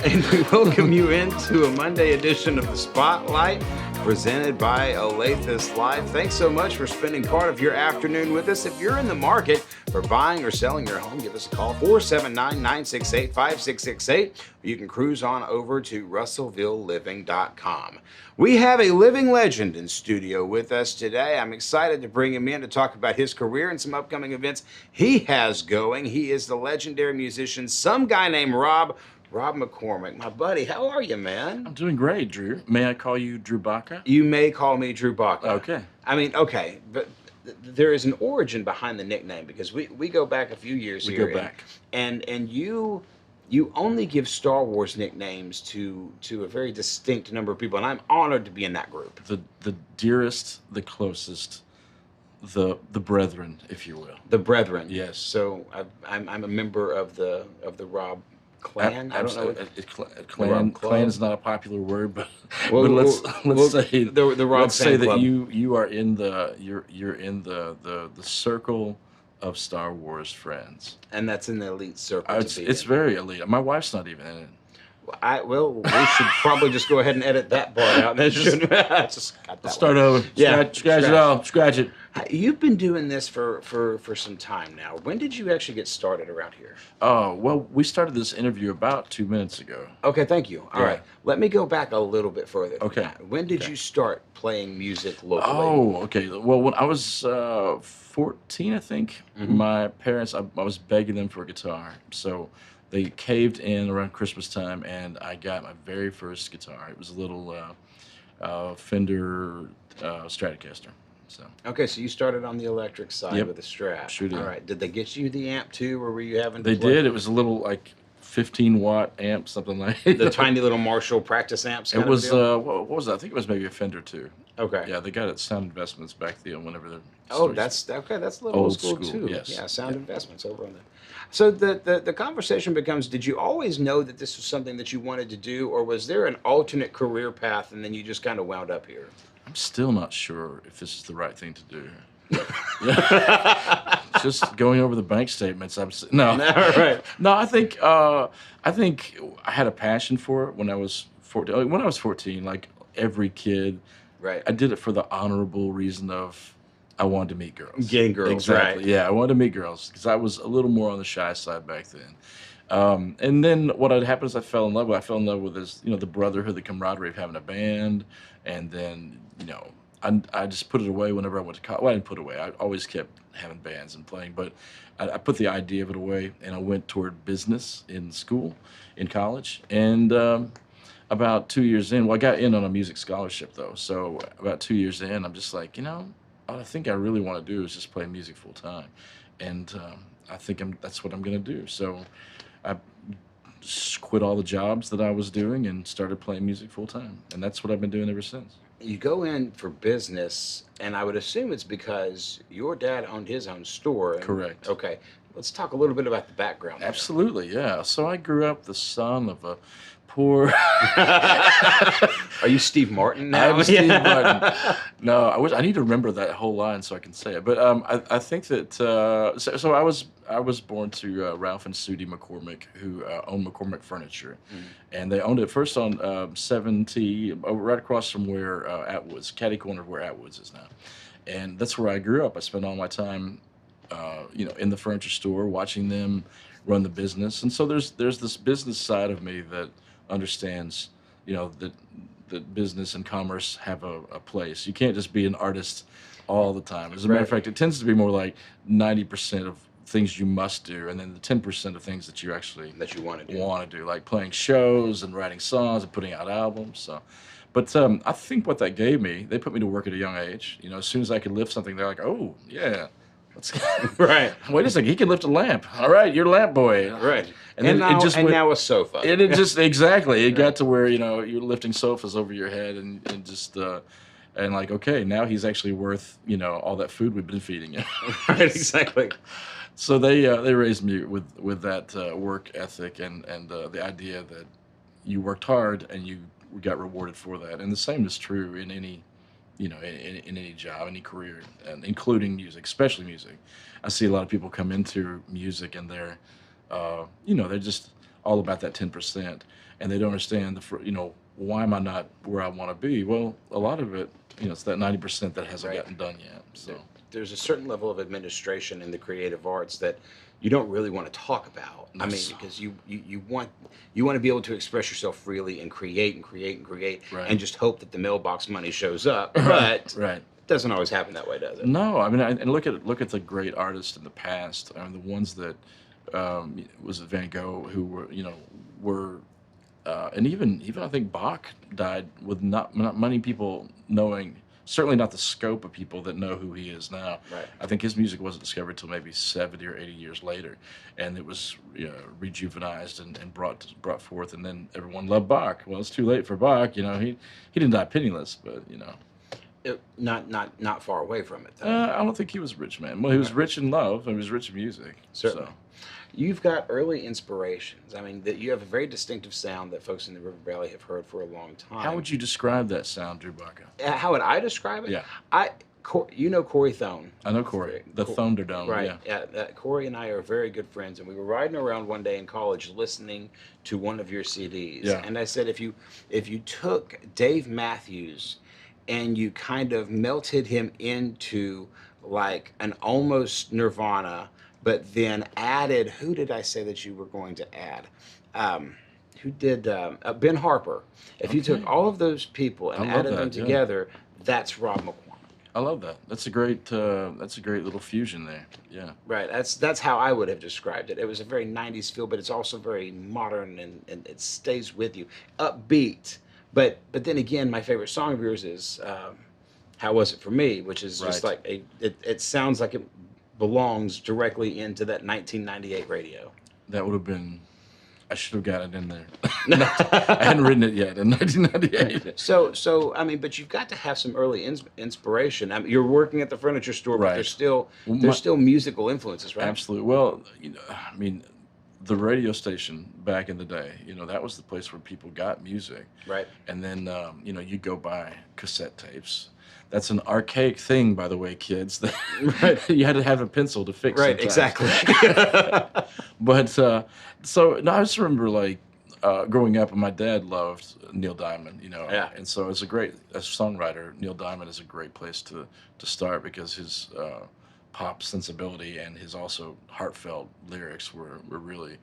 and we welcome you into a Monday edition of the Spotlight presented by Olathe Life. Thanks so much for spending part of your afternoon with us. If you're in the market for buying or selling your home, give us a call, 479-968-5668. You can cruise on over to russellvilleliving.com. We have a living legend in studio with us today. I'm excited to bring him in to talk about his career and some upcoming events he has going. He is the legendary musician, Some Guy Named Robb. Rob McCormick, my buddy, how are you, man? I'm doing great, Drew. May I call you Drew Baca? You may call me Drew Baca. Okay. I mean, okay, but there is an origin behind the nickname because we go back a few years here. We go back. And you only give Star Wars nicknames to a very distinct number of people, and I'm honored to be in that group. The dearest, the closest, the brethren, if you will. The brethren. Yes. So I'm a member of the Rob clan. I don't know. Clan is not a popular word, but Well, let's say the Rob let's say fan that club. you are in you're in the circle of Star Wars friends. And that's in the elite circle. It's very elite. My wife's not even in it. We should probably just go ahead and edit that part out. Then just cut that Start one. over. Yeah, Scratch it all. Scratch it. You've been doing this for some time now. When did you actually get started around here? Oh, well, we started this interview about 2 minutes ago. Okay, thank you. All Yeah. right, let me go back a little bit further. than Okay. that. When did you start playing music locally? Oh, okay. Well, when I was 14, I think, my parents, I was begging them for a guitar. So they caved in around Christmas time, and I got my very first guitar. It was a little Fender Stratocaster. So Okay, so you started on the electric side Yep. with the Strat. Sure did. All right, did they get you the amp too, or were you having to they play did. It was a little like 15-watt amp, something like the tiny little Marshall practice amps? It kind was of deal? what was that? I think it was maybe a Fender too. Okay. Yeah, they got it at Sound Investments back then. Whenever they're Oh, that's okay. That's a little old school too. Yes. Yeah, Sound Investments over on that. So the conversation becomes: did you always know that this was something that you wanted to do, or was there an alternate career path, and then you just kind of wound up here? I'm still not sure if this is the right thing to do. Yeah. Just going over the bank statements. No. All right. No, I think I had a passion for it when I was 14. When I was 14, like every kid, Right. I did it for the honorable reason of I wanted to meet girls. Getting girls, exactly. right. Yeah, I wanted to meet girls because I was a little more on the shy side back then. And then what had happened is I fell in love with this, the brotherhood, the camaraderie of having a band, and then I just put it away whenever I went to college. Well, I didn't put it away. I always kept having bands and playing, but I put the idea of it away, and I went toward business in college, and about 2 years in, well, I got in on a music scholarship though. So about 2 years in, I'm just like, what I think I really want to do is just play music full time, and I think that's what I'm going to do. So I just quit all the jobs that I was doing and started playing music full time, and that's what I've been doing ever since. You go in for business, and I would assume it's because your dad owned his own store. Correct. Okay. Let's talk a little bit about the background there. Absolutely, yeah. So I grew up the son of a poor. Are you Steve Martin now? I'm Steve Martin. No, I need to remember that whole line so I can say it. But I think that so I was born to Ralph and Sudie McCormick, who owned McCormick Furniture, and they owned it first on 7T, right across from where Atwoods, catty corner of where Atwoods is now, and that's where I grew up. I spent all my time, in the furniture store, watching them run the business, and so there's this business side of me that understands, that business and commerce have a place. You can't just be an artist all the time. As a matter of fact, it tends to be more like 90% of things you must do, and then the 10% of things that you actually want to do, like playing shows and writing songs and putting out albums. So, but I think what that gave me, they put me to work at a young age. As soon as I could lift something, they're like, "Oh yeah, let's right. Wait a second, he can lift a lamp. All right, you're a lamp boy." Right. And then now, it just now a sofa. And it just exactly. It got to where you're lifting sofas over your head and just and like, okay, now he's actually worth all that food we've been feeding him. Right. Exactly. So they raised me with that work ethic and the idea that you worked hard and you got rewarded for that. And the same is true in any in any job, any career, and including music, especially music. I see a lot of people come into music and they're they're just all about that 10%, and they don't understand why am I not where I want to be? Well, a lot of it, it's that 90% that hasn't Right. gotten done yet. So There's a certain level of administration in the creative arts that you don't really want to talk about. I mean, Yes. because you want to be able to express yourself freely and create and create and create Right. and just hope that the mailbox money shows up. But right. it doesn't always happen that way, does it? No, I mean, and look at the great artists in the past. I mean, the ones that was it Van Gogh who were and even I think Bach died with not many people knowing. Certainly not the scope of people that know who he is now. Right. I think his music wasn't discovered until maybe 70 or 80 years later, and it was rejuvenized and brought forth, and then everyone loved Bach. Well, it's too late for Bach. He didn't die penniless, but Not far away from it, though. I don't think he was a rich man. Well, he was rich in love, and he was rich in music. Certainly. So. You've got early inspirations. I mean, that you have a very distinctive sound that folks in the River Valley have heard for a long time. How would you describe that sound, Drew Baca? How would I describe it? Yeah. You know Corey Thone. I know Corey, the Thunderdome. Right. Yeah. Corey and I are very good friends, and we were riding around one day in college listening to one of your CDs. Yeah. And I said, if you took Dave Matthews and you kind of melted him into like an almost Nirvana, but then added, who did I say that you were going to add? Who did Ben Harper? If you took all of those people and added them together, that's Rob McCormick. I love that. That's a great little fusion there. Yeah. Right. That's how I would have described it. It was a very 90s feel, but it's also very modern and it stays with you. Upbeat. But then again, my favorite song of yours is How Was It For Me, which is just Right. like it sounds like it belongs directly into that 1998 radio. That would have been. I should have got it in there. I hadn't written it yet in 1998. So I mean, but you've got to have some early inspiration. I mean, you're working at the furniture store, but Right. there's still musical influences, right? Absolutely. Well, I mean, the radio station back in the day, that was the place where people got music. Right. And then, you go buy cassette tapes. That's an archaic thing, by the way, kids. Right. You had to have a pencil to fix. Right. sometimes. Exactly. But so no, I just remember growing up, and my dad loved Neil Diamond, Yeah. and so as a songwriter, Neil Diamond is a great place to start because his pop sensibility and his also heartfelt lyrics were really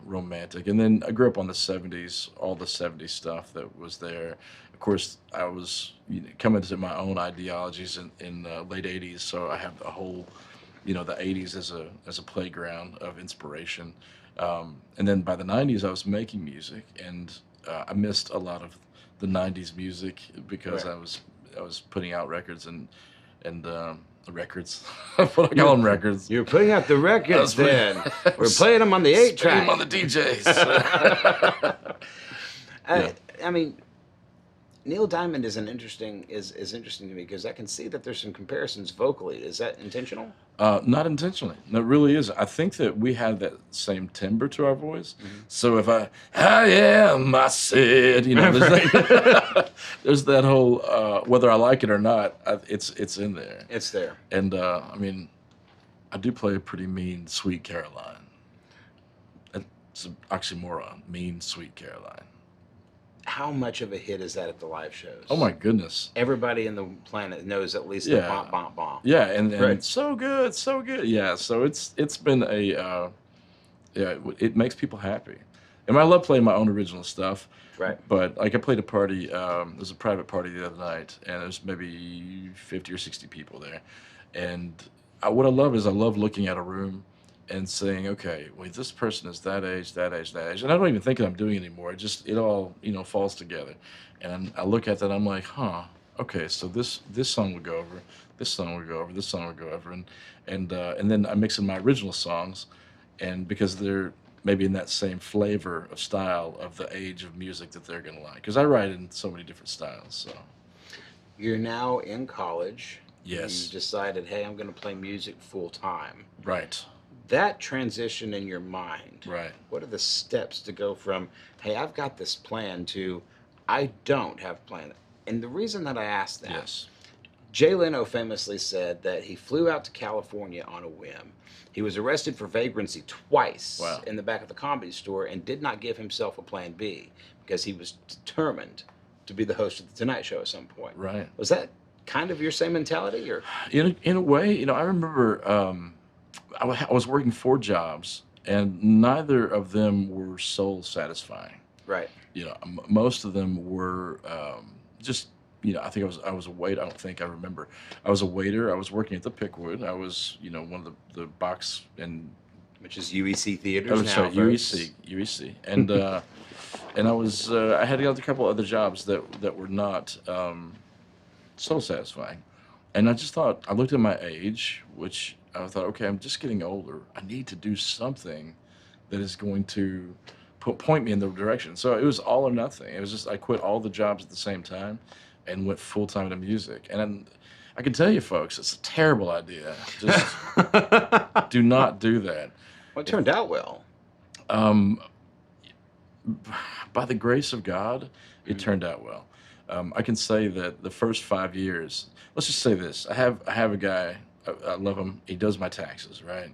romantic. And then I grew up on the 70s, all the 70s stuff that was there. Of course, I was coming to my own ideologies in the late 80s, so I have the whole, the 80s as a playground of inspiration. And then by the 90s, I was making music, and I missed a lot of the 90s music because Right. I was putting out records and records. What I call them records. You're putting out the records then. I We're was playing them on the 8 Spin 'em track. on the DJs. Yeah. I mean, Neil Diamond is interesting to me because I can see that there's some comparisons vocally. Is that intentional? Not intentionally. No, it really is. I think that we have that same timbre to our voice. Mm-hmm. So if I am, I said, there's that whole, whether I like it or not, it's in there. It's there. And I mean, I do play a pretty mean, sweet Caroline. It's an oxymoron, mean, sweet Caroline. How much of a hit is that at the live shows? Oh my goodness. Everybody in the planet knows at least the Yeah. bomb, bomb, bomb. Yeah, and Right. so good, so good. Yeah, so it's been it makes people happy. And I love playing my own original stuff. Right. But like I played a party, there was a private party the other night, and there's maybe 50 or 60 people there. And what I love is I love looking at a room and saying, okay, well, this person is that age, that age, that age. And I don't even think that I'm doing it anymore. It all, falls together. And I look at that, I'm like, okay, so this song would go over, this song would go over, this song would go over. And then I mix in my original songs, and because they're maybe in that same flavor of style of the age of music that they're going to like. Because I write in so many different styles, so. You're now in college. Yes. You decided, hey, I'm going to play music full time. Right. That transition in your mind, Right. what are the steps to go from, hey, I've got this plan to, I don't have a plan? And the reason that I ask that, Yes. Jay Leno famously said that he flew out to California on a whim. He was arrested for vagrancy twice Wow. in the back of the Comedy Store and did not give himself a plan B because he was determined to be the host of the Tonight Show at some point. Right. Was that kind of your same mentality, or? In a way, I remember I was working 4 jobs, and neither of them were soul satisfying. Right. Most of them were just, I think I was a waiter. I don't think I remember. I was a waiter. I was working at the Pickwood. I was, one of the box and Which is UEC Theaters oh, now, sorry, folks. UEC, and and I had a couple other jobs that were not soul satisfying, and I just thought I looked at my age, which I thought, okay, I'm just getting older. I need to do something that is going to point me in the direction. So it was all or nothing. It was just I quit all the jobs at the same time and went full time into music. And I can tell you, folks, it's a terrible idea. Just do not do that. Well, it turned out well. Um, by the grace of God, it turned out well. I can say that the first 5 years. Let's just say this: I have a guy. I love him. He does my taxes, right?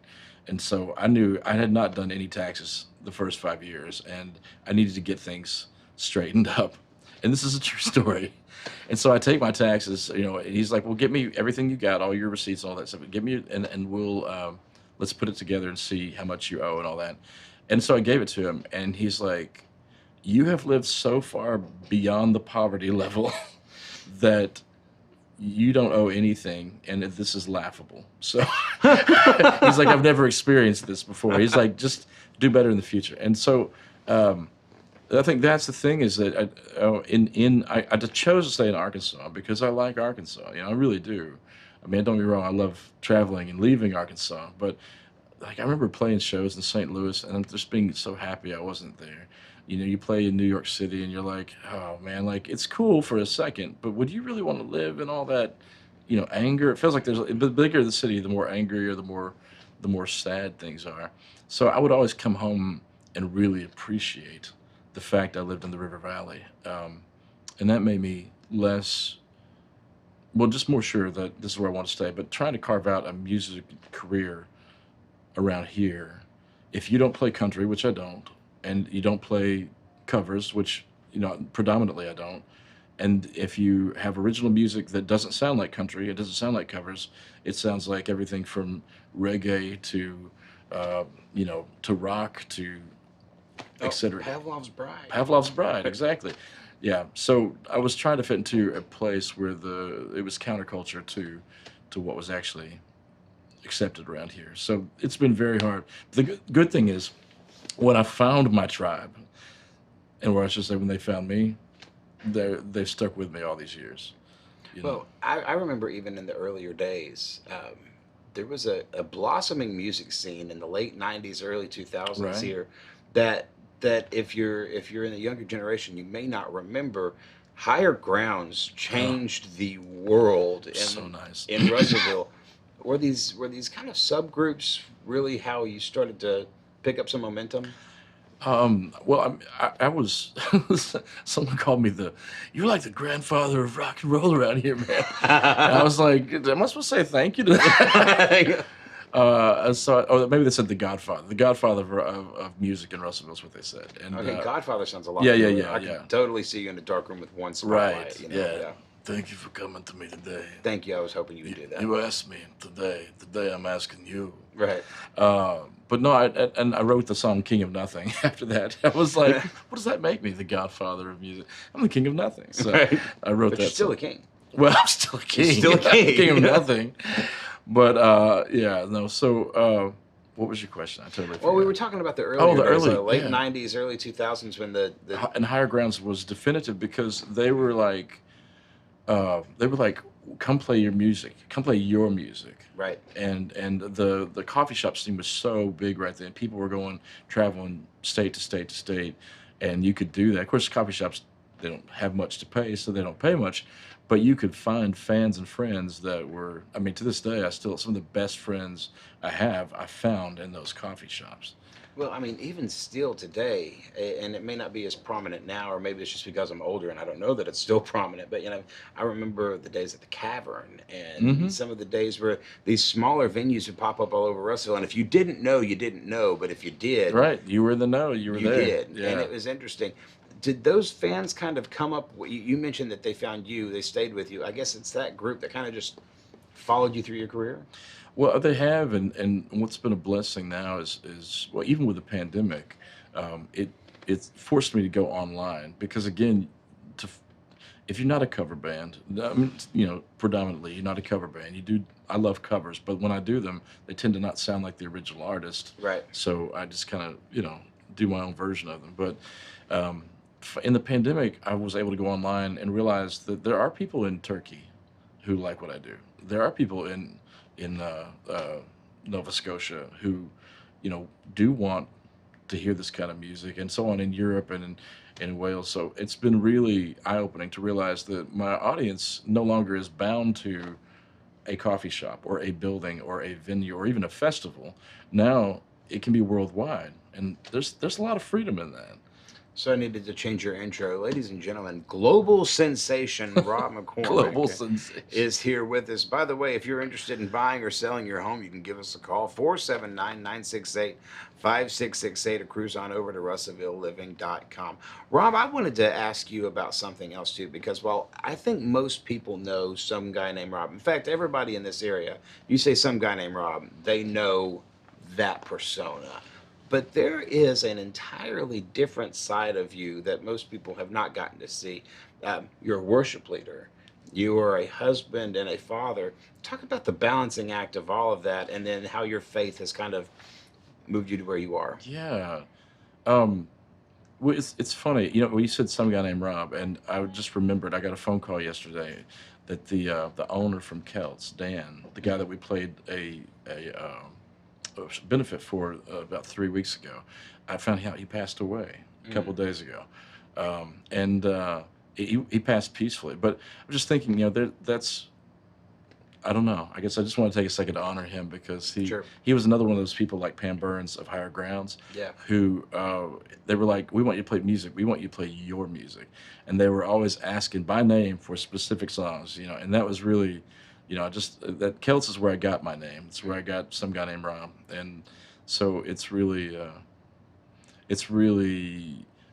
And so I knew I had not done any taxes the first 5 years, and I needed to get things straightened up. And this is a true story. And so I take my taxes, and he's like, well, get me everything you got, all your receipts and all that stuff. Give me, and we'll, let's put it together and see how much you owe and all that. And so I gave it to him, and he's like, you have lived so far beyond the poverty level that you don't owe anything, and this is laughable. So he's like, I've never experienced this before. He's like, just do better in the future. And so I think that's the thing is that I just chose to stay in Arkansas because I like Arkansas. I really do. I mean, don't get me wrong, I love traveling and leaving Arkansas, but like I remember playing shows in St. Louis, and I'm just being so happy I wasn't there. You play in New York City, and you're like, oh man, like it's cool for a second, but would you really want to live in all that, anger? It feels like the bigger the city, the more angry or the more sad things are. So I would always come home and really appreciate the fact I lived in the River Valley, and that made me less, well, just more sure that this is where I want to stay. But trying to carve out a music career around here, if you don't play country, which I don't, and you don't play covers, which predominantly I don't, and if you have original music that doesn't sound like country, it doesn't sound like covers, it sounds like everything from reggae to to rock to etc. Pavlov's Bride. Pavlov's Bride, exactly. Yeah. So I was trying to fit into a place where it was counterculture to what was actually accepted around here. So it's been very hard. The good thing is, when I found my tribe, and where I should say when they found me, they've stuck with me all these years. Well, I remember even in the earlier days, there was a blossoming music scene in the late '90s, early 2000s Right. here that if you're in the younger generation, you may not remember. Higher Grounds changed the world So nice. in Russellville. Were these kind of subgroups really how you started to pick up some momentum? Well, I was, someone called me you're like the grandfather of rock and roll around here, man. And I was like, am I supposed to say thank you to that? Maybe they said the Godfather of music in Russellville is what they said. And Okay, Godfather sounds a lot. yeah, cooler. yeah, I yeah. can totally see you in a dark room with one spotlight. Right, Yeah. yeah. Thank you for coming to me today. Thank you. I was hoping you would do that. You asked me today I'm asking you. Right. But no, I wrote the song "King of Nothing" after that. I was like, what does that make me? The Godfather of music. I'm the king of nothing. So Right. I wrote But that. you're still song. a king. Well, I'm still a king. You're still a king. King of nothing. But yeah, no. So what was your question? I totally forgot. Well, we were talking about the earlier the days, early, late yeah. '90s, early 2000s, when the And Higher Grounds was definitive because they were like, come play your music, come play your music. right. And the coffee shop scene was so big right then. People were traveling state to state to state, and you could do that. Of course, coffee shops, they don't have much to pay, so they don't pay much. But you could find fans and friends that were, I mean, to this day, some of the best friends I found in those coffee shops. Well, I mean, even still today, and it may not be as prominent now, or maybe it's just because I'm older and I don't know that it's still prominent. But I remember the days at the Cavern, and Hmm. some of the days where these smaller venues would pop up all over Russell. And if you didn't know, you didn't know. But if you did, Right, you were in the know, you were you there. did, and Yeah. it was interesting. Did those fans kind of come up? You mentioned that they found you, they stayed with you. I guess it's that group that kind of just followed you through your career. Well, they have, and what's been a blessing now is well, even with the pandemic, it forced me to go online because again, to if you're not a cover band, I mean, predominantly you're not a cover band. You do, I love covers, but when I do them, they tend to not sound like the original artist. Right. So I just kind of, do my own version of them. But um, in the pandemic, I was able to go online and realize that there are people in Turkey who like what I do. There are people in Nova Scotia who, do want to hear this kind of music, and so on in Europe and in Wales. So it's been really eye opening to realize that my audience no longer is bound to a coffee shop or a building or a venue or even a festival. Now it can be worldwide, and there's a lot of freedom in that. So I needed to change your intro. Ladies and gentlemen, global sensation Rob Global McCormick sensation. is here with us. By the way, if you're interested in buying or selling your home, you can give us a call, 479-968-5668, or cruise on over to russellvilleliving.com. Rob, I wanted to ask you about something else too, because, well, I think most people know Some Guy Named Rob. In fact, everybody in this area, you say Some Guy Named Rob, they know that persona. But there is an entirely different side of you that most people have not gotten to see. You're a worship leader. You are a husband and a father. Talk about the balancing act of all of that, and then how your faith has kind of moved you to where you are. Yeah. Um, well, it's funny, when you said Some Guy Named Rob, and I just remembered I got a phone call yesterday that the owner from Celts, Dan, the guy that we played a benefit for about 3 weeks ago, I found out he passed away a couple Mm. of days ago, and he passed peacefully. But I'm just thinking, that's, I don't know. I guess I just want to take a second to honor him because he Sure. he was another one of those people like Pam Burns of Higher Grounds, Yeah. who they were like, we want you to play music. We want you to play your music, and they were always asking by name for specific songs. And that was really, I just that Celts is where I got my name. It's where I got Some Guy Named Rob, and so it's really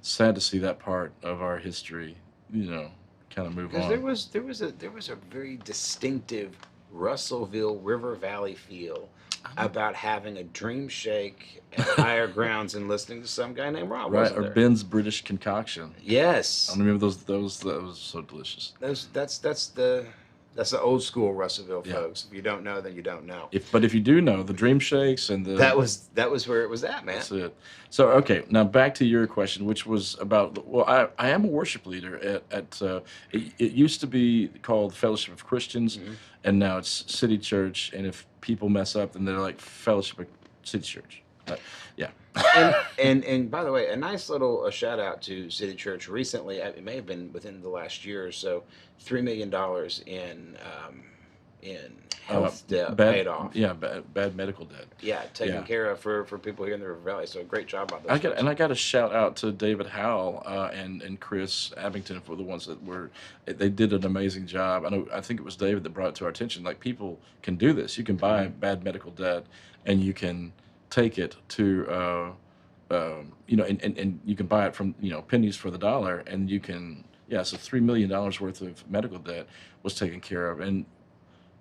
sad to see that part of our history, kind of move Because there on. was there was a very distinctive Russellville River Valley feel about having a dream shake at higher grounds and listening to Some Guy Named Rob, Right, wasn't or there? Ben's British concoction. I Yes. remember those. That was so delicious. That's the old school Russellville Yeah. folks. If you don't know, then you don't know. But if you do know the Dream Shakes and That was where it was at, man. that's it. So okay, now back to your question, which was about. Well, I am a worship leader at it used to be called Fellowship of Christians, Mhm. and now it's City Church. And if people mess up, then they're like Fellowship of City Church. Yeah. And by the way, a nice little shout out to City Church. Recently, it may have been within the last year or so, $3 million in health debt Bad, paid off. yeah, bad medical debt. Yeah, taken Yeah. care of for people here in the River Valley. So great job on those folks. I got a shout out to David Howell and Chris Abington for the ones that they did an amazing job. I think it was David that brought it to our attention. Like, people can do this. You can buy Mhm. bad medical debt, and you can take it to and you can buy it from pennies for the dollar, and you can, yeah. So $3 million worth of medical debt was taken care of, and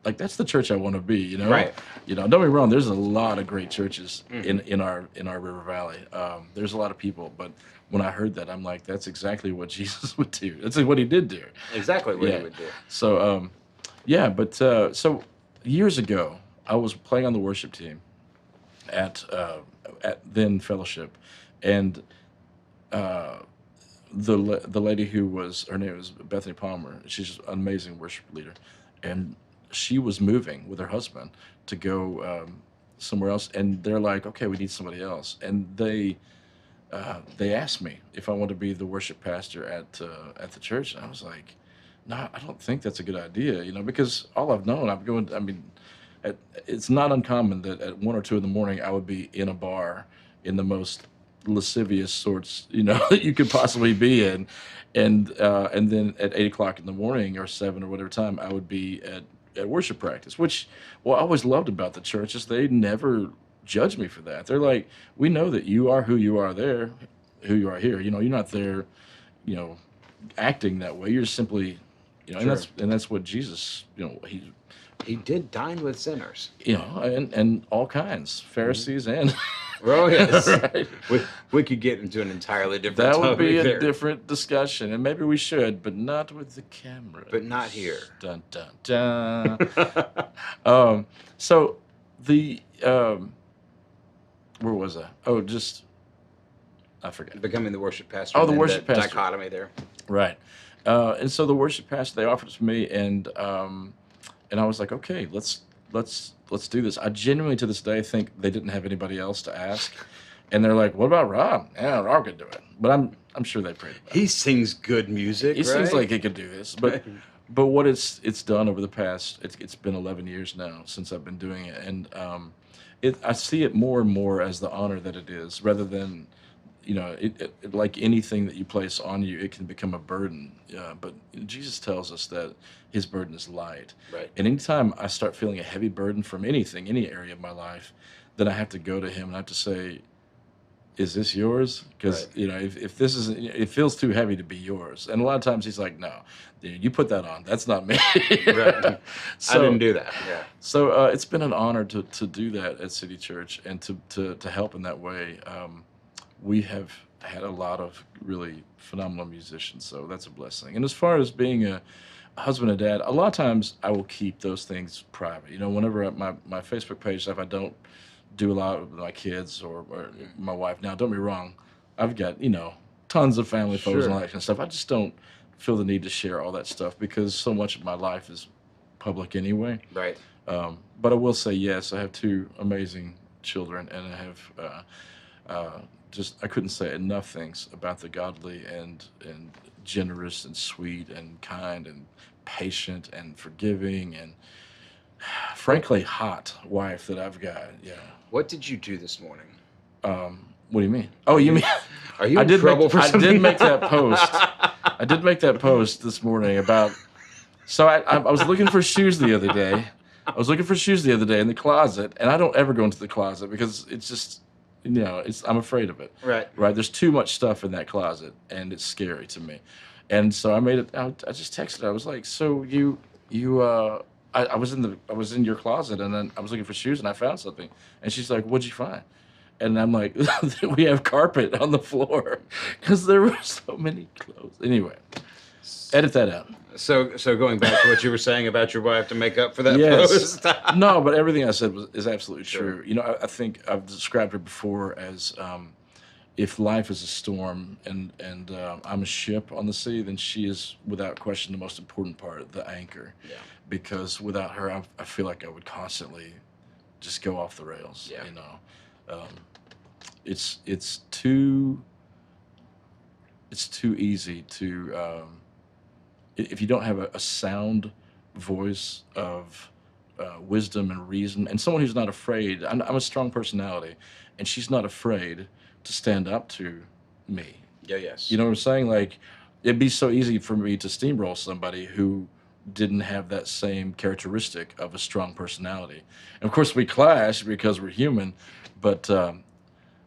like, that's the church I want to be. Right. Don't get me wrong. There's a lot of great churches Mhm. in our River Valley. There's a lot of people, but when I heard that, I'm like, that's exactly what Jesus would do. That's what he did do. Exactly what Yeah. he would do. So yeah, but so years ago, I was playing on the worship team at then Fellowship, and uh, the lady who was, her name was Bethany Palmer. She's an amazing worship leader, and she was moving with her husband to go somewhere else, and they're like, okay, we need somebody else, and they asked me if I wanted to be the worship pastor at the church, and I was like, no, I don't think that's a good idea, because all I've known, I've going, I mean, it's not uncommon that at 1 or 2 in the morning I would be in a bar in the most lascivious sorts, that you could possibly be in. And then at 8 o'clock in the morning or 7 or whatever time, I would be at worship practice, which, well, I always loved about the church is they never judge me for that. They're like, we know that you are who you are there, who you are here. You're not there, you know, acting that way. You're simply, Sure. and that's what Jesus, He did dine with sinners. and all kinds, Pharisees and Oh, yes. right. We could get into an entirely different That would topic be a there. different discussion, and maybe we should, but not with the camera. But not here. Dun dun dun. So the where was I? Oh, I forgot. Becoming the worship pastor. Oh, the and then worship pastor. dichotomy there. Right. And so the worship pastor, they offered it to me, and I was like, okay, let's do this. I genuinely to this day think they didn't have anybody else to ask, and they're like, what about Rob? Yeah, Rob could do it, but I'm sure they prayed about it. He sings good music. He right? seems like he could do this, but what it's done over the past, it's been 11 years now since I've been doing it, and I see it more and more as the honor that it is, rather than, it like anything that you place on you, it can become a burden. But Jesus tells us that his burden is light. Right. And anytime I start feeling a heavy burden from anything, any area of my life, then I have to go to him and I have to say, is this yours? Because, Right. if this is, it feels too heavy to be yours. And a lot of times he's like, no, dude, you put that on. That's not me. Right. So, I didn't do that. Yeah. So it's been an honor to do that at City Church and to help in that way. We have had a lot of really phenomenal musicians, so that's a blessing. And as far as being a husband and dad, a lot of times I will keep those things private. Whenever my Facebook page stuff, I don't do a lot with my kids or my wife. Now, don't be wrong, I've got tons of family photos and all that kind of stuff. I just don't feel the need to share all that stuff because so much of my life is public anyway. Right. But I will say yes, I have 2 amazing children, and I have I couldn't say enough things about the godly and generous and sweet and kind and patient and forgiving and frankly hot wife that I've got. Yeah. What did you do this morning? What do you mean? Oh, you mean? Are you in trouble for something? I did make that post. I did make that post this morning about. So I was looking for shoes the other day. In the closet, and I don't ever go into the closet because it's just, I'm afraid of it. Right. Right. There's too much stuff in that closet, and it's scary to me. And so I made it. I just texted her. I was like, so I was in your closet, and then I was looking for shoes, and I found something. And she's like, what'd you find? And I'm like, we have carpet on the floor because there were so many clothes. Anyway, edit that out. So going back to what you were saying about your wife to make up for that Yes. post. No, but everything I said is absolutely Sure. true. I think I've described her before as if life is a storm and I'm a ship on the sea, then she is without question the most important part, the anchor. Yeah. Because without her, I feel like I would constantly just go off the rails. Yeah. It's too easy to if you don't have a sound voice of wisdom and reason, and someone who's not afraid. I'm a strong personality, and she's not afraid to stand up to me. Yeah. Yes. You know what I'm saying? Like, it'd be so easy for me to steamroll somebody who didn't have that same characteristic of a strong personality. And of course, we clash because we're human, but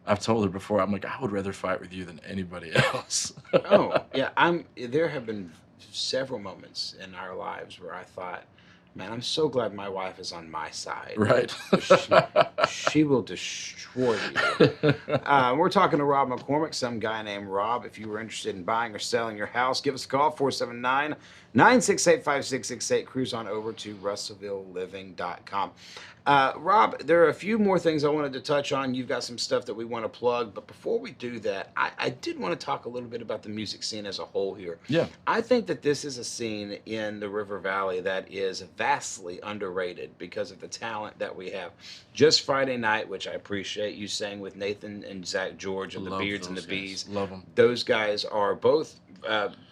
I've told her before, I'm like, I would rather fight with you than anybody else. Oh, yeah. There have been several moments in our lives where I thought, man, I'm so glad my wife is on my side. Right. She will destroy you. We're talking to Rob McCormick, Some Guy Named Robb. If you were interested in buying or selling your house, give us a call, 479-968-5668. Cruise on over to russellvilleliving.com. Rob, there are a few more things I wanted to touch on. You've got some stuff that we want to plug, but before we do that, I did want to talk a little bit about the music scene as a whole here. Yeah. I think that this is a scene in the River Valley that is vastly underrated because of the talent that we have. Just Friday night, which I appreciate, you sang with Nathan and Zach George of the Love Beards and the those guys. Bees. Love them. Those guys are both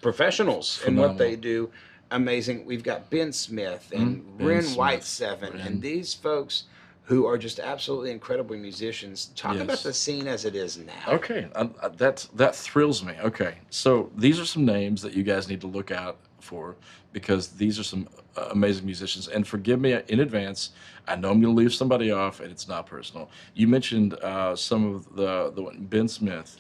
professionals in what they Phenomenal. do. Amazing. We've got Ben Smith and Ben Ren Smith, White Seven, Ren. and these folks who are just absolutely incredible musicians. Talk about Yes. the scene as it is now. Okay, that thrills me. Okay, so these are some names that you guys need to look out for because these are some amazing musicians. And forgive me in advance. I know I'm going to leave somebody off, and it's not personal. You mentioned some of the one, Ben Smith,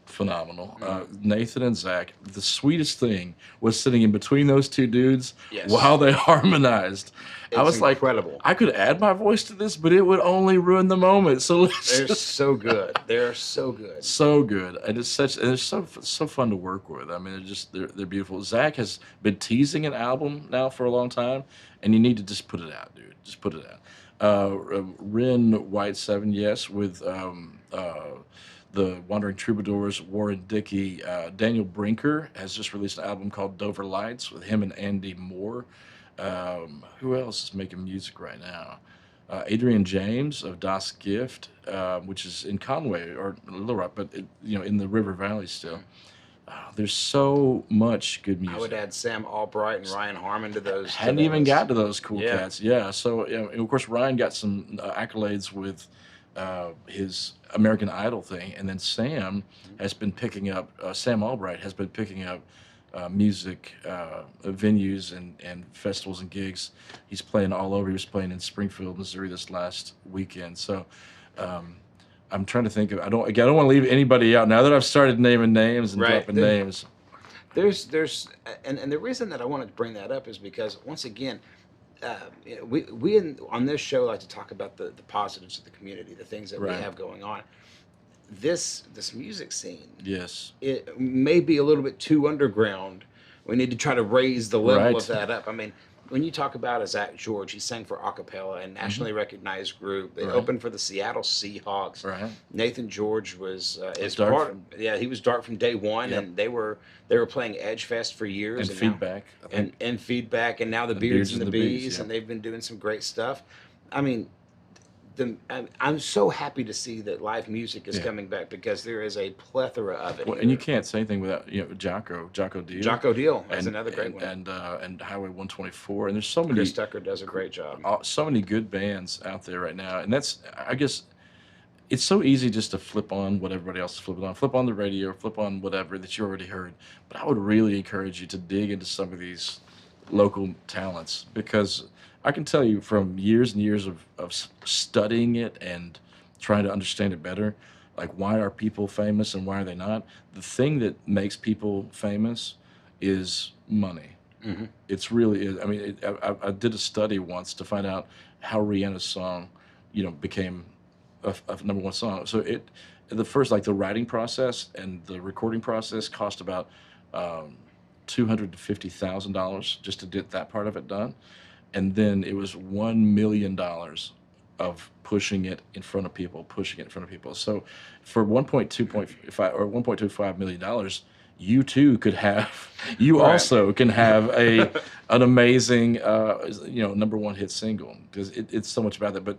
phenomenal. Nathan and Zach. The sweetest thing was sitting in between those two dudes Yes. while they harmonized. I It's was like, incredible. I could add my voice to this, but it would only ruin the moment. So let's They're just so good. They're so good. so good, and it's so fun to work with. I mean, they're beautiful. Zach has been teasing an album now for a long time, and you need to just put it out, dude. Just put it out. Ren White Seven, yes, with the Wandering Troubadours, Warren Dickey. Daniel Brinker has just released an album called Dover Lights with him and Andy Moore. Who else is making music right now? Adrian James of Das Gift, which is in Conway or Little Rock, but in the River Valley still. There's so much good music. I would add Sam Albright and Ryan Harmon to those. Hadn't even got to those cool Yeah. cats. Yeah. So and of course Ryan got some accolades with his American Idol thing, and then Sam has been picking up. Sam Albright has been picking up music venues and festivals and gigs. He's playing all over. He was playing in Springfield, Missouri this last weekend. So I'm trying to think of. I don't want to leave anybody out. Now that I've started naming names and Right. dropping names. There's and the reason that I wanted to bring that up is because once again, we on this show like to talk about the positives of the community, the things that Right. we have going on. This music scene, Yes. it may be a little bit too underground. We need to try to raise the level Right. of that up. I mean, when you talk about Zach George, he sang for acapella and nationally recognized group. They Right. opened for the Seattle Seahawks. Right. Nathan George was is Dart part. from- He was Dart from day one, Yep. and they were playing Edge Fest for years. And now- feedback. I think. and feedback, and now the The Beards and the Bees, yeah. and they've been doing some great stuff. I mean, I'm so happy to see that live music is Yeah. coming back because there is a plethora of it. Well, and you can't say anything without Jocko Deal. Jocko Deal is and, another great and, one. and Highway 124, and there's so many Chris Tucker does a great job. so many good bands out there right now, and that's I guess it's so easy just to flip on what everybody else is flipping on, flip on the radio, flip on whatever that you already heard. But I would really encourage you to dig into some of these local talents because I can tell you from years and years of studying it and trying to understand it better, like why are people famous and why are they not? The thing that makes people famous is money. Mm-hmm. It's really is. I mean, I did a study once to find out how Rihanna's song, became a number one song. So the first, like the writing process and the recording process cost about $250,000 just to get that part of it done. And then it was $1 million of pushing it in front of people. So for $1.25 million, you too could have, you Right. also can have an amazing, number one hit single because it's so much about that. But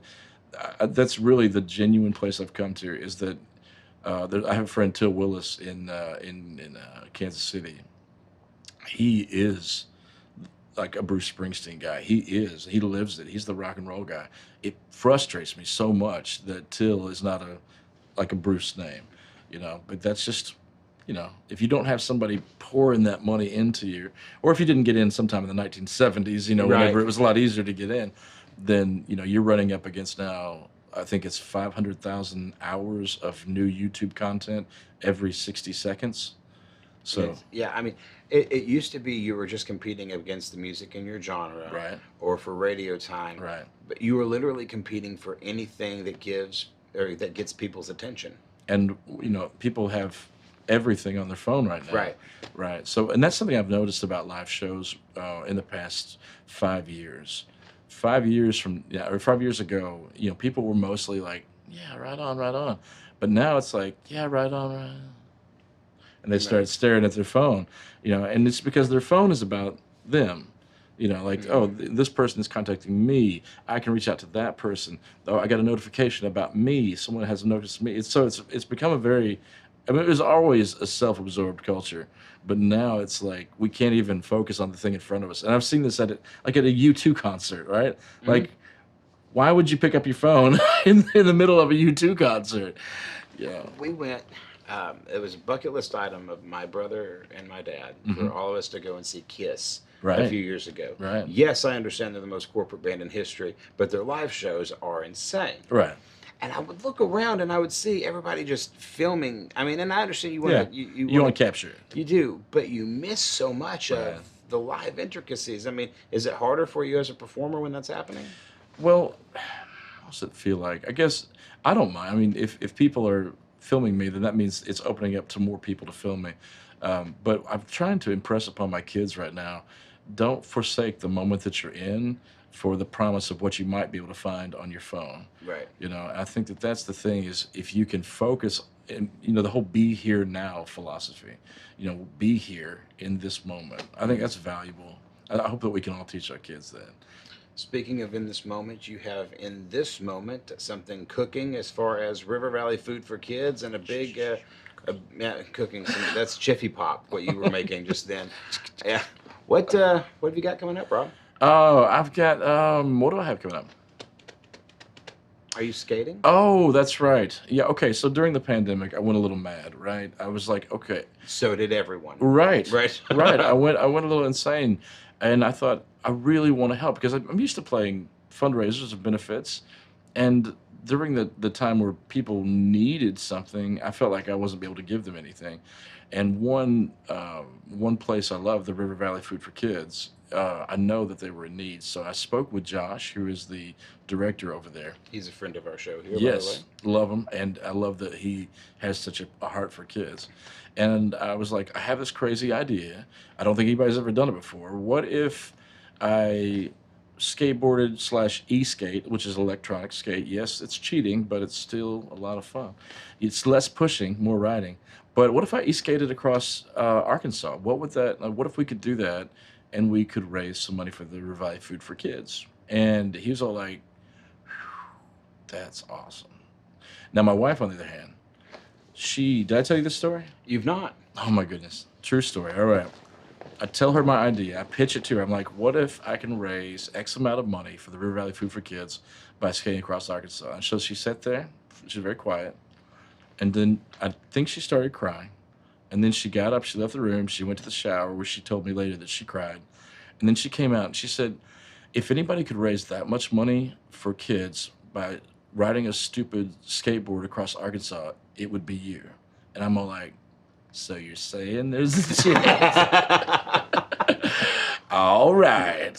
that's really the genuine place I've come to is that I have a friend, Till Willis, in Kansas City. He is like a Bruce Springsteen guy. He lives it. He's the rock and roll guy. It frustrates me so much that Till is not like a Bruce name, but that's just, if you don't have somebody pouring that money into you, or if you didn't get in sometime in the 1970s, whenever Right. it was a lot easier to get in, then, you're running up against now, I think it's 500,000 hours of new YouTube content every 60 seconds. So, Yeah, I mean, it used to be you were just competing against the music in your genre, Right. or for radio time, right. but you were literally competing for anything that gets people's attention. And, people have everything on their phone right now. Right. Right. So, and that's something I've noticed about live shows in the past 5 years. 5 years or 5 years ago, people were mostly like, yeah, right on, right on. But now it's like, yeah, right on, right on. And they start staring at their phone, and it's because their phone is about them. This person is contacting me. I can reach out to that person. Oh, I got a notification about me. Someone has noticed me. It's become it was always a self-absorbed culture, but now it's like we can't even focus on the thing in front of us. And I've seen this at a U2 concert, right? Mm-hmm. Like Why would you pick up your phone in the middle of a U2 concert? Yeah. We went. It was a bucket list item of my brother and my dad for all of us to go and see Kiss a Right. few years ago. Right. Yes, I understand they're the most corporate band in history, but their live shows are insane. Right. And I would look around and I would see everybody just filming. I mean, and I understand you Yeah. want to You want to capture it. you do, but you miss so much Right. of the live intricacies. I mean, is it harder for you as a performer when that's happening? Well, what's it feel like? I guess I don't mind. I mean, if people are filming me, then that means it's opening up to more people to film me. But I'm trying to impress upon my kids right now, don't forsake the moment that you're in for the promise of what you might be able to find on your phone. Right. You know, I think that that's the thing is if you can focus and, you know, the whole be here now philosophy, you know, be here in this moment. I think that's valuable. I hope that we can all teach our kids that. Speaking of in this moment, you have in this moment something cooking as far as River Valley Food for Kids and a big yeah, cooking. That's Jiffy Pop, what you were making just then. Yeah. What have you got coming up, Rob? Oh, I've got, what do I have coming up? Are you skating? Oh, that's right. Yeah, okay. So during the pandemic, I went a little mad, right? I was like, okay. So did everyone. Right. Right. Right. I went a little insane. And I thought, I really want to help because I'm used to playing fundraisers and benefits. And during the time where people needed something, I felt like I wasn't able to give them anything. And one place I love, the River Valley Food for Kids, I know that they were in need. So I spoke with Josh, who is the director over there. He's a friend of our show here, Yes, by the way. love him, and I love that he has such a heart for kids. And I was like, I have this crazy idea. I don't think anybody's ever done it before. What if I skateboarded / e-skate, which is electronic skate? Yes, it's cheating, but it's still a lot of fun. It's less pushing, more riding. But what if I e-skated across Arkansas? What if we could do that, and we could raise some money for the Revive Food for Kids? And he was all like, that's awesome. Now, my wife, on the other hand, did I tell you this story? You've not. Oh my goodness. True story. All right. I tell her my idea. I pitch it to her. I'm like, what if I can raise X amount of money for the River Valley Food for Kids by skating across Arkansas? And so she sat there. She was very quiet. And then I think she started crying. And then she got up. She left the room. She went to the shower where she told me later that she cried. And then she came out and she said, if anybody could raise that much money for kids by riding a stupid skateboard across Arkansas, it would be you. And I'm all like, so you're saying there's a chance? All right.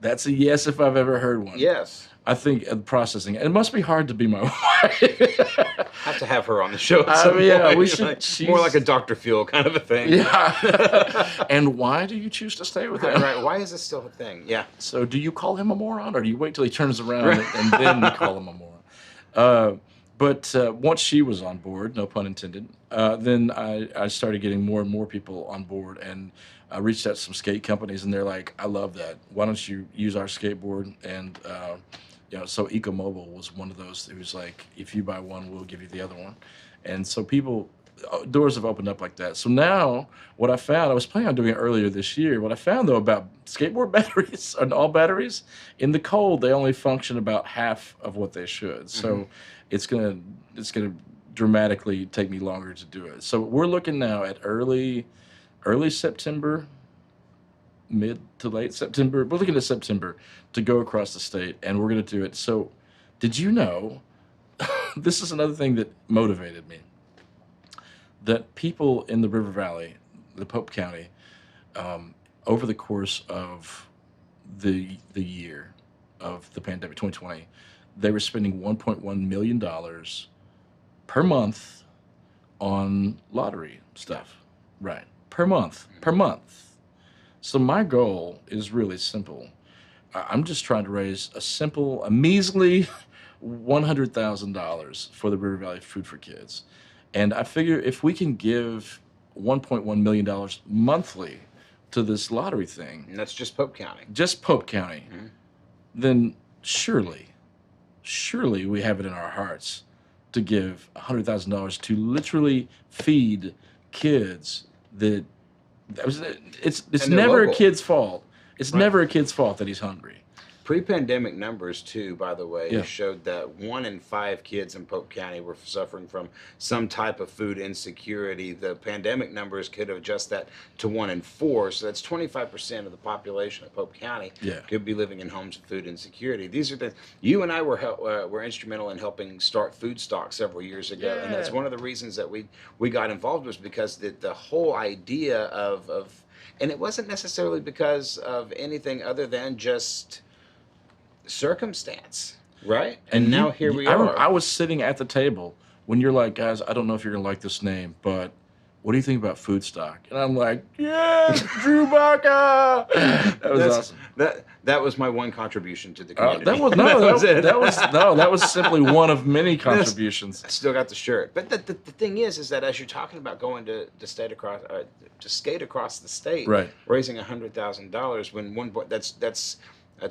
That's a yes if I've ever heard one. Yes. I think processing. It must be hard to be my wife. Have to have her on the show. At I some mean, yeah, point. we should- Like, she's- more like a Dr. Phil kind of a thing. Yeah. And why do you choose to stay with him? Right. Why is this still a thing? Yeah. So do you call him a moron, or do you wait till he turns around and then call him a moron? But once she was on board, no pun intended, then I started getting more and more people on board, and I reached out to some skate companies, and they're like, I love that. Why don't you use our skateboard? And so EcoMobile was one of those who's like, if you buy one, we'll give you the other one. And so doors have opened up like that. So now what I found, I was planning on doing it earlier this year. What I found though about skateboard batteries and all batteries, in the cold, they only function about half of what they should. So it's gonna dramatically take me longer to do it. So we're looking now at early September, mid to late September. We're looking at September to go across the state, and we're gonna do it. So did you know, this is another thing that motivated me, that people in the River Valley, the Pope County, over the course of the year of the pandemic, 2020, they were spending $1.1 million per month on lottery stuff. Right. Per month. So my goal is really simple. I'm just trying to raise a measly $100,000 for the River Valley Food for Kids. And I figure if we can give $1.1 million monthly to this lottery thing, And that's just Pope County. then surely we have it in our hearts to give $100,000 to literally feed kids it's And they're never a local. kid's fault. It's Right. never a kid's fault that he's hungry. Pre-pandemic numbers too, by the way, Yeah. showed that 1 in 5 kids in Polk County were suffering from some type of food insecurity. The pandemic numbers could adjust that to 1 in 4, so that's 25% of the population of Polk County Yeah. could be living in homes of food insecurity. These are things you and I were instrumental in helping start Food Stock several years ago, and that's Yeah. one of the reasons that we got involved was because the whole idea of and it wasn't necessarily because of anything other than just circumstance, right? And now here we I are. was sitting at the table when you're like, guys, I don't know if you're gonna like this name, but what do you think about Food Stock? And I'm like, yes, Drew Baca. That was awesome. That was my one contribution to the community. That was that was simply one of many contributions. I still got the shirt, but the thing is that as you're talking about going to skate across the state, Right. raising $100,000 when one point that's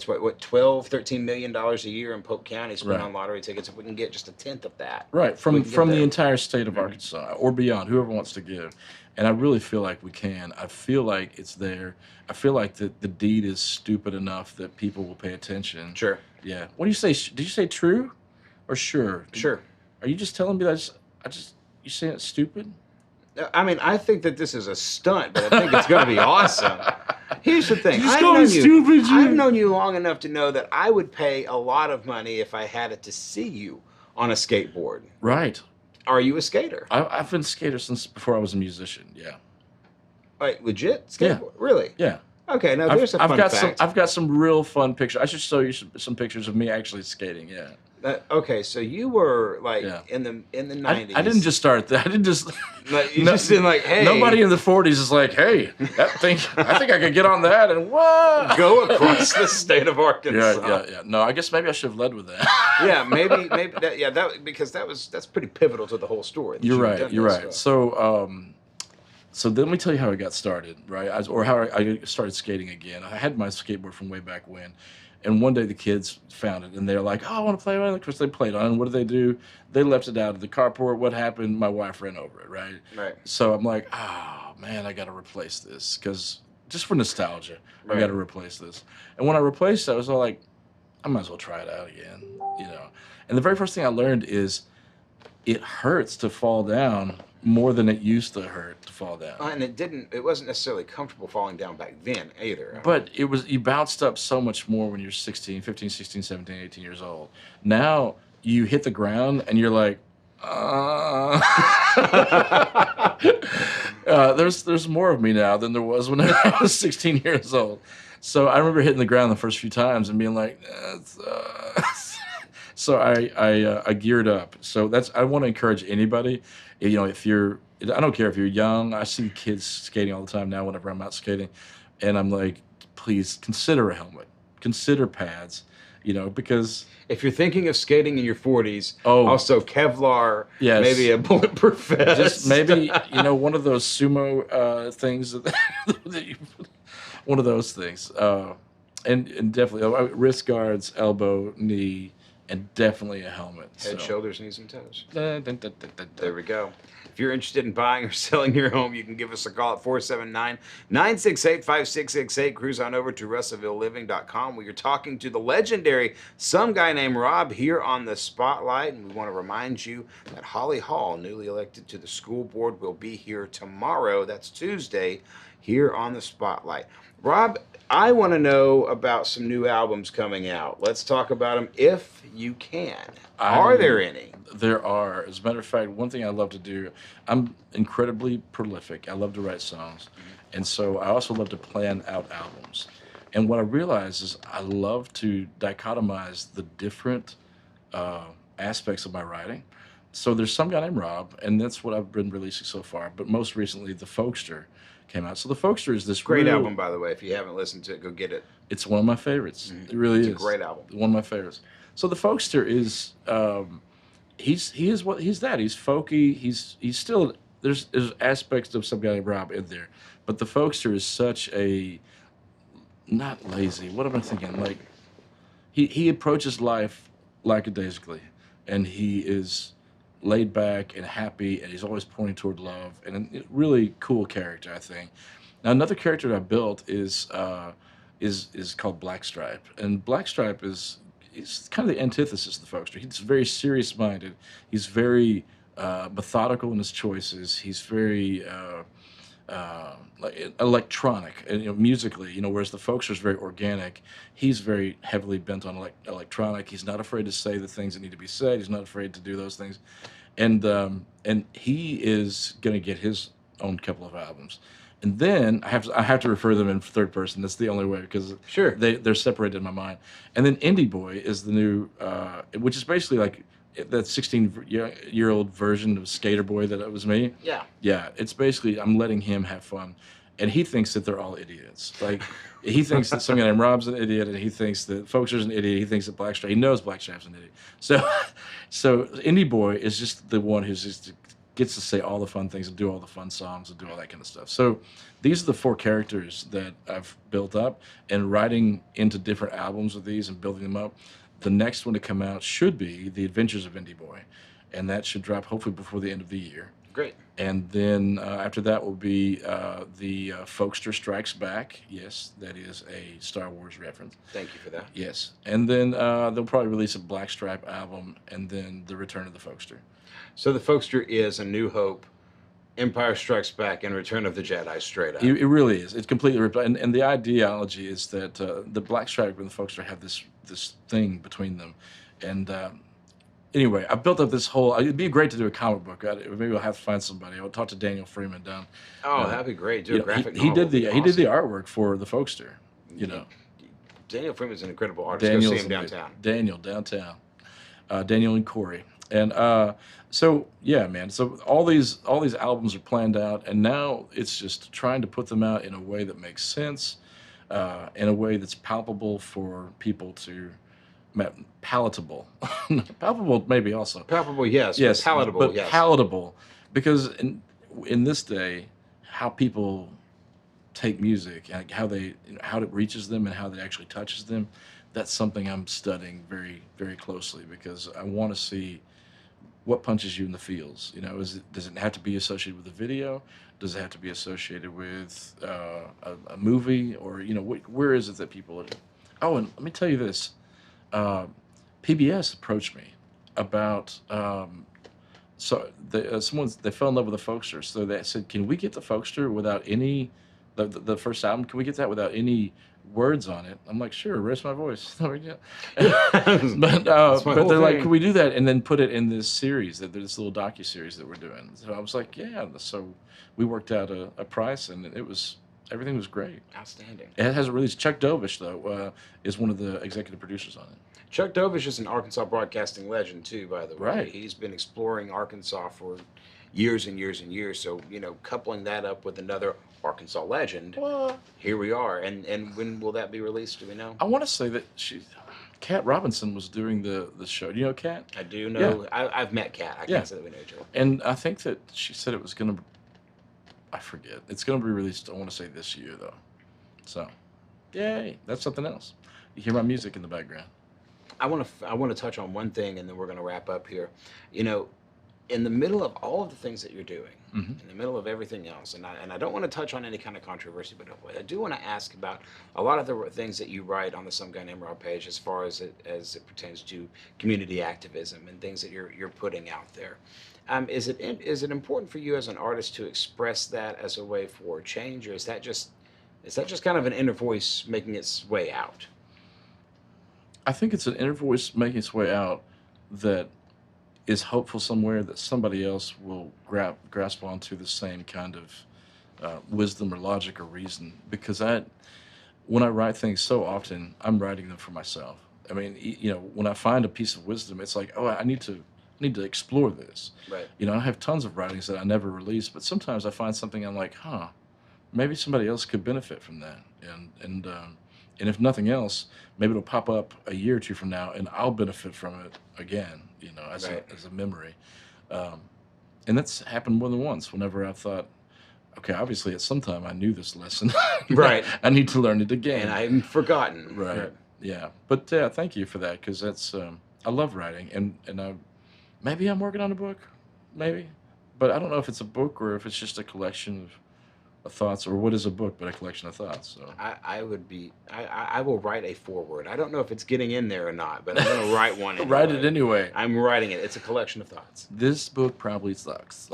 what 12-13 million dollars a year in Polk County spent Right. on lottery tickets. If we can get just a tenth of that, Right, we from can get the there. entire state of Arkansas or beyond, whoever wants to give. And I really feel like we can. I feel like it's there. I feel like the deed is stupid enough that people will pay attention. Sure, Yeah. What do you say? Did you say true or sure? sure. Are you just telling me that you saying it's stupid? I mean, I think that this is a stunt, but I think it's going to be awesome. Here's the thing. Just call me stupid, Jim. I've known you long enough to know that I would pay a lot of money if I had it to see you on a skateboard. Right. Are you a skater? I've been a skater since before I was a musician. Yeah. Like, legit Yeah. skateboard? Really? Yeah. Okay, now there's a I've fun got fact. I've got some real fun pictures. I should show you some pictures of me actually skating. Yeah. Okay, so you were like Yeah. in the 90s. I didn't just start that. I didn't just. Like, you just didn't like, hey. Nobody in the 40s is like, hey, I think I could get on that and what? go across the state of Arkansas. Yeah. No, I guess maybe I should have led with that. Yeah, maybe because that's pretty pivotal to the whole story. that You're you've right. done You're this right. stuff. So let me tell you how I got started, right? Or how I started skating again. I had my skateboard from way back when. And one day the kids found it, and they're like, "Oh, I want to play on it." Of course, they played on it. And what did they do? They left it out of the carport. What happened? My wife ran over it, right? Right. So I'm like, "Oh, man, I got to replace this." Because just for nostalgia, I Right. got to replace this. And when I replaced it, I was all like, I might as well try it out again, you know. And the very first thing I learned is it hurts to fall down more than it used to hurt to fall down. And it wasn't necessarily comfortable falling down back then either. But you bounced up so much more when you're 16, 15, 16, 17, 18 years old. Now you hit the ground and you're like, there's more of me now than there was when I was 16 years old. So I remember hitting the ground the first few times and being like, so I geared up. So I want to encourage anybody, you know, I don't care if you're young. I see kids skating all the time now whenever I'm out skating. And I'm like, please consider a helmet, consider pads, you know, because if you're thinking of skating in your 40s, Oh. also Kevlar, Yes. maybe a bulletproof vest. just maybe, you know, one of those sumo things one of those things. And definitely wrist guards, elbow, knee, and definitely a helmet. Head, shoulders, knees, and toes. Dun, dun, dun, dun, dun, There dun. we go. If you're interested in buying or selling your home, you can give us a call at 479-968-5668. Cruise on over to RussellvilleLiving.com where you're talking to the legendary Some Guy Named Robb here on the Spotlight. And we want to remind you that Holly Hall, newly elected to the school board, will be here tomorrow. That's Tuesday, here on the Spotlight. Rob, I want to know about some new albums coming out. Let's talk about them if you can. Are there any? There are. As a matter of fact, one thing I love to do, I'm incredibly prolific. I love to write songs. And so I also love to plan out albums. And what I realize is I love to dichotomize the different aspects of my writing. So there's Some Guy Named Robb, and that's what I've been releasing so far. But most recently, The Folkster came out. So The Folkster is this Great real, album, by the way. If you haven't listened to it, go get it. It's one of my favorites. It really is. It's a great album. One of my favorites. So The Folkster is he's that. He's folky. He's still there's aspects of Some Guy Named Robb in there, but The Folkster is such a not lazy. What am I thinking? Like he approaches life lackadaisically, and he is laid back and happy, and he's always pointing toward love, and a really cool character, I think. Now, another character I built is is called Blackstripe, and Blackstripe is kind of the antithesis of the folkster. He's very serious minded. He's very methodical in his choices. He's very like electronic, and, musically, whereas the folkster is very organic. He's very heavily bent on electronic. He's not afraid to say the things that need to be said. He's not afraid to do those things, and he is going to get his own couple of albums. And then I have to refer them in third person. That's the only way, because Sure. they're separated in my mind. And then Indie Boy is the new, which is basically like that 16-year-old version of Skater Boy that was me. Yeah. Yeah, it's basically I'm letting him have fun, and he thinks that they're all idiots. Like he thinks that Some Guy Named Rob's an idiot, and he thinks that Folkster's an idiot. He thinks that Blackstripe. He knows Blackstripe's an idiot. So Indie Boy is just the one who's just gets to say all the fun things and do all the fun songs and do all that kind of stuff. So these are the 4 characters that I've built up, and writing into different albums with these and building them up. The next one to come out should be The Adventures of Indie Boy, and that should drop hopefully before the end of the year. Great. And then after that will be the Folkster Strikes Back. Yes, that is a Star Wars reference. Thank you for that. Yes. And then they'll probably release a Blackstripe album, and then The Return of the Folkster. So the folkster is A New Hope, Empire Strikes Back, and Return of the Jedi, straight up. It really is. It's completely ripped. And the ideology is that the Blackstripe and the Folkster have this thing between them. And anyway, I built up this whole. It'd be great to do a comic book. Maybe I'll have to find somebody. I'll talk to Daniel Freeman down. Oh, that'd be great. Do a graphic he novel. did the Awesome. he did the artwork for the Folkster. Daniel Freeman's an incredible artist. Daniel's Go see him downtown. Daniel downtown. Daniel and Corey. And so yeah, man. So all these albums are planned out, and now it's just trying to put them out in a way that makes sense, in a way that's palpable for people to, palatable, palpable maybe also. Palpable, yes. Yes, Palatable, but yes. palatable, because in this day, how people take music and how it reaches them and how it actually touches them, that's something I'm studying very, very closely, because I want to see what punches you in the feels. Does it have to be associated with a video? Does it have to be associated with a movie? Or where is it that people are? Oh, and let me tell you this: PBS approached me about they fell in love with the Folkster, so they said, "Can we get the Folkster without any the first album? Can we get that without any words on it?" I'm like, "Sure, raise my voice." but they're like, "Can we do that and then put it in this series, this little docu-series that we're doing?" So I was like, "Yeah." So we worked out a price, and everything was great. Outstanding. It hasn't released. Chuck Dovish, though, is one of the executive producers on it. Chuck Dovish is an Arkansas broadcasting legend too, by the way. Right. He's been exploring Arkansas for years and years and years. So, coupling that up with another Arkansas legend, here we are. And when will that be released? Do we know? I want to say that Kat Robinson was doing the show. Do you know Kat? I do know. Yeah. I've met Kat. I can't say that we know each other. And I think that she said it was going to, I forget. It's going to be released, I want to say this year, though. So, yay. That's something else. You hear my music in the background. I want to touch on one thing, and then we're going to wrap up here. In the middle of all of the things that you're doing, in the middle of everything else, and I don't want to touch on any kind of controversy, but I do want to ask about a lot of the things that you write on the Some Guy Named Robb page, as far as it pertains to community activism and things that you're putting out there. Is it important for you as an artist to express that as a way for change, or is that just kind of an inner voice making its way out? I think it's an inner voice making its way out that is hopeful somewhere that somebody else will grasp onto the same kind of wisdom or logic or reason. Because when I write things, so often I'm writing them for myself. I mean, when I find a piece of wisdom, it's like, oh, I need to explore this. Right. I have tons of writings that I never release, but sometimes I find something I'm like, maybe somebody else could benefit from that. And if nothing else, maybe it'll pop up a year or two from now, and I'll benefit from it again, as a memory. And that's happened more than once. Whenever I thought, okay, obviously at some time I knew this lesson. Right. I need to learn it again. And I haven't forgotten. Right. Yeah. But thank you for that, because that's I love writing, and maybe I'm working on a book, maybe, but I don't know if it's a book or if it's just a collection thoughts, or what is a book but a collection of thoughts? So I will write a foreword. I don't know if it's getting in there or not, but I'm going to write one anyway. write it anyway. I'm writing it. It's a collection of thoughts. This book probably sucks,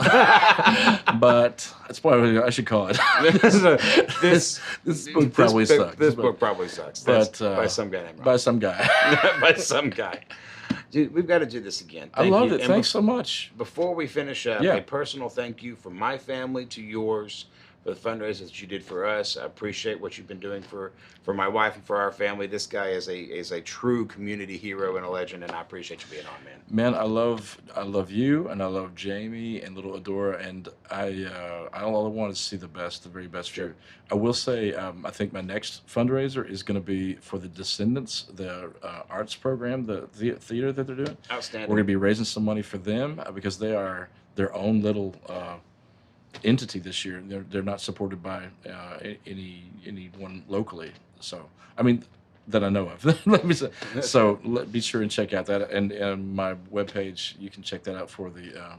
but that's probably I should call it. this book probably sucks. This book probably sucks. But By some guy named Robb. by some guy. By some guy. Dude, we've got to do this again. I love you. it. And Thanks so much. Before we finish up, Yeah. a personal thank you from my family to yours for the fundraisers that you did for us. I appreciate what you've been doing for my wife and for our family. This guy is a true community hero and a legend, and I appreciate you being on, man. Man, I love you, and I love Jamie and little Adora, and I all I want is to see the very best for you. I will say, I think my next fundraiser is going to be for the Descendants, the arts program, the theater that they're doing. Outstanding. We're going to be raising some money for them because they are their own little entity this year. They're not supported by anyone locally. So I mean that I know of. Let me say. So be sure and check out that and my webpage. You can check that out for the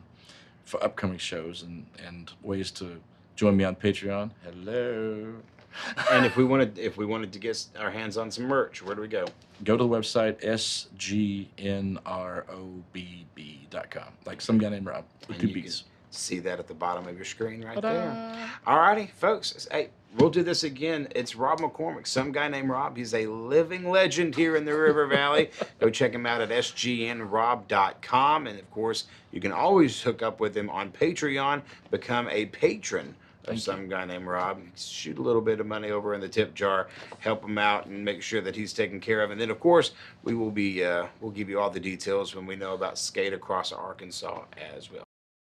for upcoming shows and ways to join me on Patreon. Hello. And if we wanted to get our hands on some merch, where do we go? Go to the website sgnrobb.com. Like Some Guy Named Robb with two B's. See that at the bottom of your screen right Ta-da. there. All righty, folks. Hey, we'll do this again. It's Robb McCormick, Some Guy Named Robb. He's a living legend here in the River Valley. Go check him out at sgnrobb.com. And, of course, you can always hook up with him on Patreon. Become a patron of Some Guy Named Robb. Shoot a little bit of money over in the tip jar. Help him out and make sure that he's taken care of. And then, of course, we will be we'll give you all the details when we know about Skate Across Arkansas as well.